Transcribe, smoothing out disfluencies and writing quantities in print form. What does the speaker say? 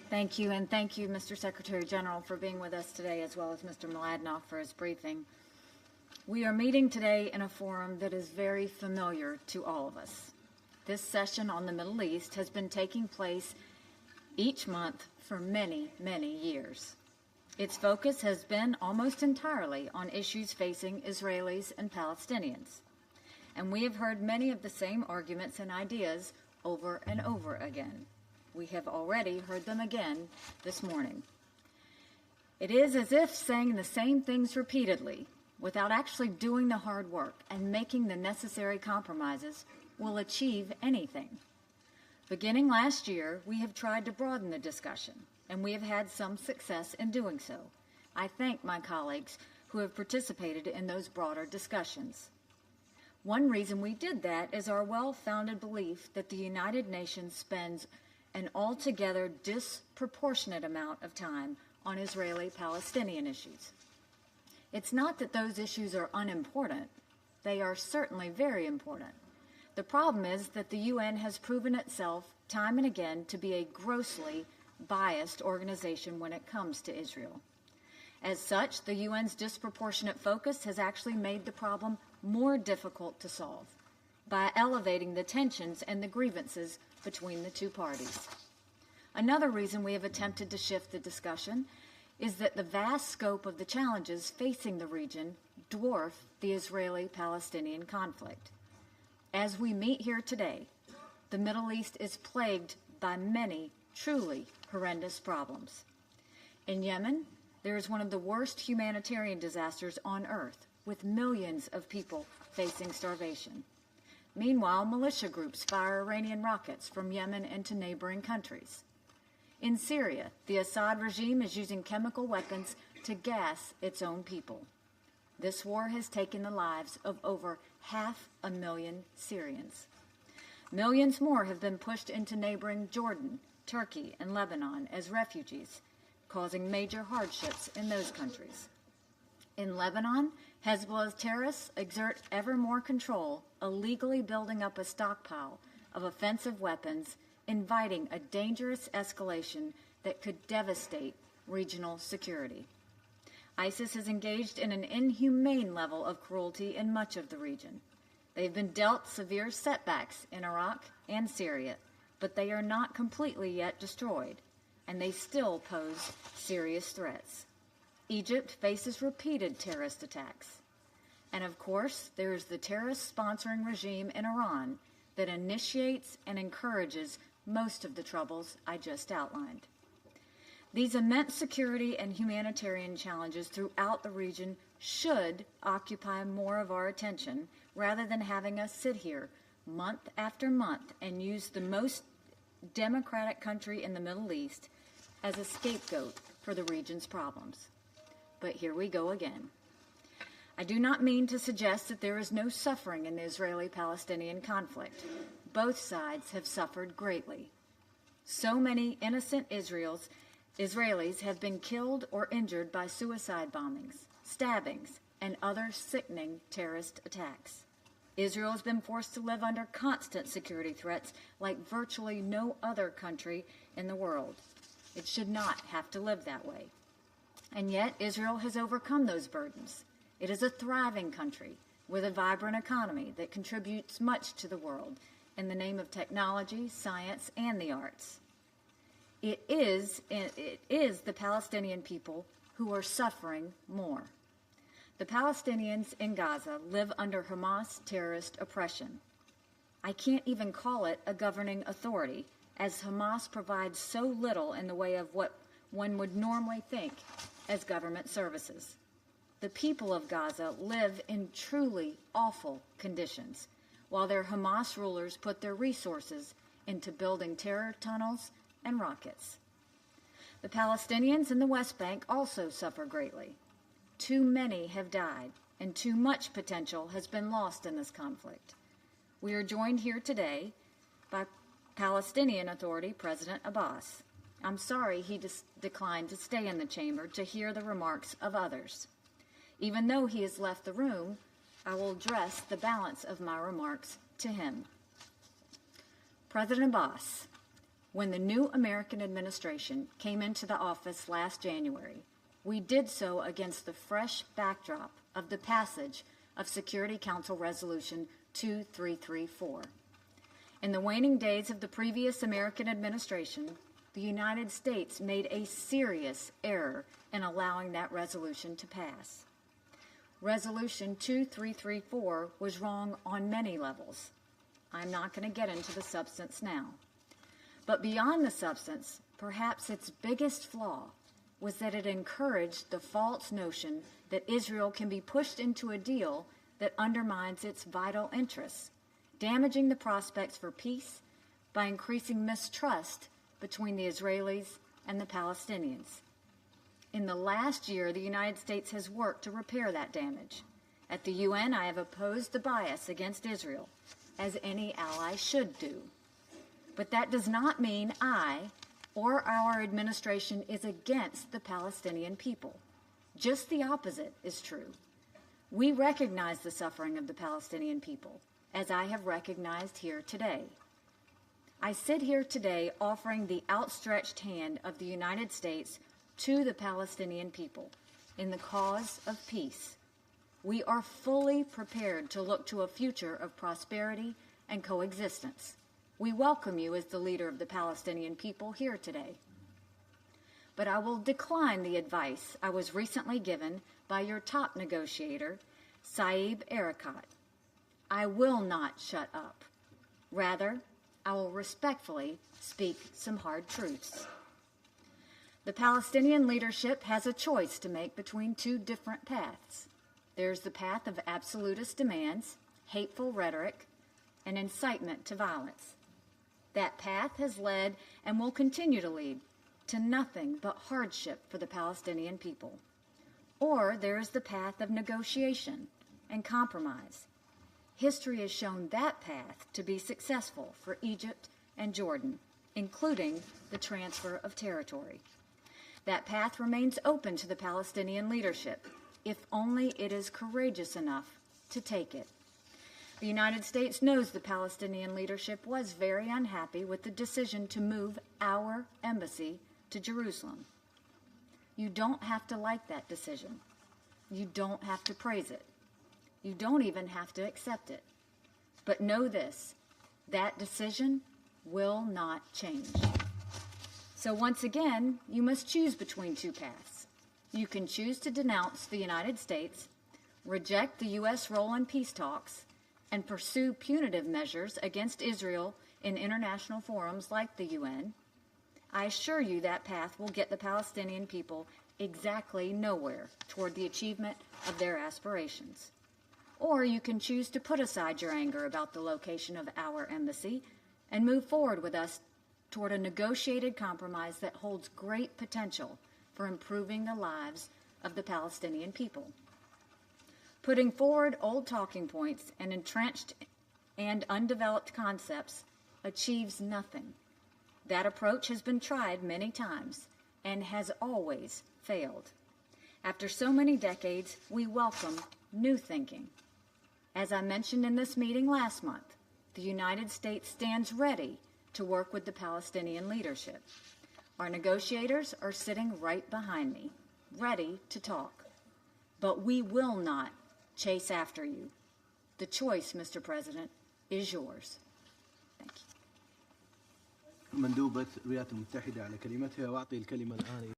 Thank you, and thank you, Mr. Secretary General, for being with us today, as well as Mr. Mladenoff for his briefing. We are meeting today in a forum that is very familiar to all of us. This session on the Middle East has been taking place each month for many, many years. Its focus has been almost entirely on issues facing Israelis and Palestinians. And we have heard many of the same arguments and ideas over and over again. We have already heard them again this morning. It is as if saying the same things repeatedly, without actually doing the hard work and making the necessary compromises, will achieve anything. Beginning last year, we have tried to broaden the discussion, and we have had some success in doing so. I thank my colleagues who have participated in those broader discussions. One reason we did that is our well-founded belief that the United Nations spends an altogether disproportionate amount of time on Israeli-Palestinian issues. It's not that those issues are unimportant. They are certainly very important. The problem is that the UN has proven itself time and again to be a grossly biased organization when it comes to Israel. As such, the UN's disproportionate focus has actually made the problem more difficult to solve by elevating the tensions and the grievances between the two parties. Another reason we have attempted to shift the discussion is that the vast scope of the challenges facing the region dwarf the Israeli-Palestinian conflict. As we meet here today, the Middle East is plagued by many truly horrendous problems. In Yemen, there is one of the worst humanitarian disasters on earth, with millions of people facing starvation. Meanwhile, militia groups fire Iranian rockets from Yemen into neighboring countries. In Syria, the Assad regime is using chemical weapons to gas its own people. This war has taken the lives of over 500,000 Syrians. Millions more have been pushed into neighboring Jordan, Turkey, and Lebanon as refugees, causing major hardships in those countries. In Lebanon, Hezbollah's terrorists exert ever more control, illegally building up a stockpile of offensive weapons, inviting a dangerous escalation that could devastate regional security. ISIS has engaged in an inhumane level of cruelty in much of the region. They've been dealt severe setbacks in Iraq and Syria, but they are not completely yet destroyed, and they still pose serious threats. Egypt faces repeated terrorist attacks. And of course, there is the terrorist-sponsoring regime in Iran that initiates and encourages most of the troubles I just outlined. These immense security and humanitarian challenges throughout the region should occupy more of our attention rather than having us sit here month after month and use the most democratic country in the Middle East as a scapegoat for the region's problems. But here we go again. I do not mean to suggest that there is no suffering in the Israeli-Palestinian conflict. Both sides have suffered greatly. So many innocent Israelis have been killed or injured by suicide bombings, stabbings, and other sickening terrorist attacks. Israel has been forced to live under constant security threats like virtually no other country in the world. It should not have to live that way. And yet, Israel has overcome those burdens. It is a thriving country with a vibrant economy that contributes much to the world in the name of technology, science, and the arts. It is the Palestinian people who are suffering more. The Palestinians in Gaza live under Hamas terrorist oppression. I can't even call it a governing authority, as Hamas provides so little in the way of what one would normally think as government services. The people of Gaza live in truly awful conditions, while their Hamas rulers put their resources into building terror tunnels and rockets. The Palestinians in the West Bank also suffer greatly. Too many have died, and too much potential has been lost in this conflict. We are joined here today by Palestinian Authority President Abbas. I'm sorry he declined to stay in the chamber to hear the remarks of others. Even though he has left the room, I will address the balance of my remarks to him. President Abbas, When the new American administration came into the office last January, we did so against the fresh backdrop of the passage of Security Council Resolution 2334. In the waning days of the previous American administration, the United States made a serious error in allowing that resolution to pass. Resolution 2334 was wrong on many levels. I'm not going to get into the substance now. But beyond the substance, perhaps its biggest flaw was that it encouraged the false notion that Israel can be pushed into a deal that undermines its vital interests, damaging the prospects for peace by increasing mistrust between the Israelis and the Palestinians. In the last year, the United States has worked to repair that damage. At the UN, I have opposed the bias against Israel, as any ally should do. But that does not mean I or our administration is against the Palestinian people. Just the opposite is true. We recognize the suffering of the Palestinian people, as I have recognized here today. I sit here today offering the outstretched hand of the United States to the Palestinian people in the cause of peace. We are fully prepared to look to a future of prosperity and coexistence. We welcome you as the leader of the Palestinian people here today. But I will decline the advice I was recently given by your top negotiator, Saeb Erekat. I will not shut up. Rather, I will respectfully speak some hard truths. The Palestinian leadership has a choice to make between two different paths. There's the path of absolutist demands, hateful rhetoric, and incitement to violence. That path has led and will continue to lead to nothing but hardship for the Palestinian people. Or there is the path of negotiation and compromise. History has shown that path to be successful for Egypt and Jordan, including the transfer of territory. That path remains open to the Palestinian leadership, if only it is courageous enough to take it. The United States knows the Palestinian leadership was very unhappy with the decision to move our embassy to Jerusalem. You don't have to like that decision. You don't have to praise it. You don't even have to accept it. But know this, that decision will not change. So once again, you must choose between two paths. You can choose to denounce the United States, reject the U.S. role in peace talks, and pursue punitive measures against Israel in international forums like the UN. I assure you that path will get the Palestinian people exactly nowhere toward the achievement of their aspirations. Or you can choose to put aside your anger about the location of our embassy and move forward with us toward a negotiated compromise that holds great potential for improving the lives of the Palestinian people. Putting forward old talking points and entrenched and undeveloped concepts achieves nothing. That approach has been tried many times and has always failed. After so many decades, we welcome new thinking. As I mentioned in this meeting last month, the United States stands ready to work with the Palestinian leadership. Our negotiators are sitting right behind me, ready to talk. But we will not chase after you. The choice, Mr. President, is yours. Thank you. مندوبة الولايات المتحدة على كلمتها، وأعطي الكلمة الآن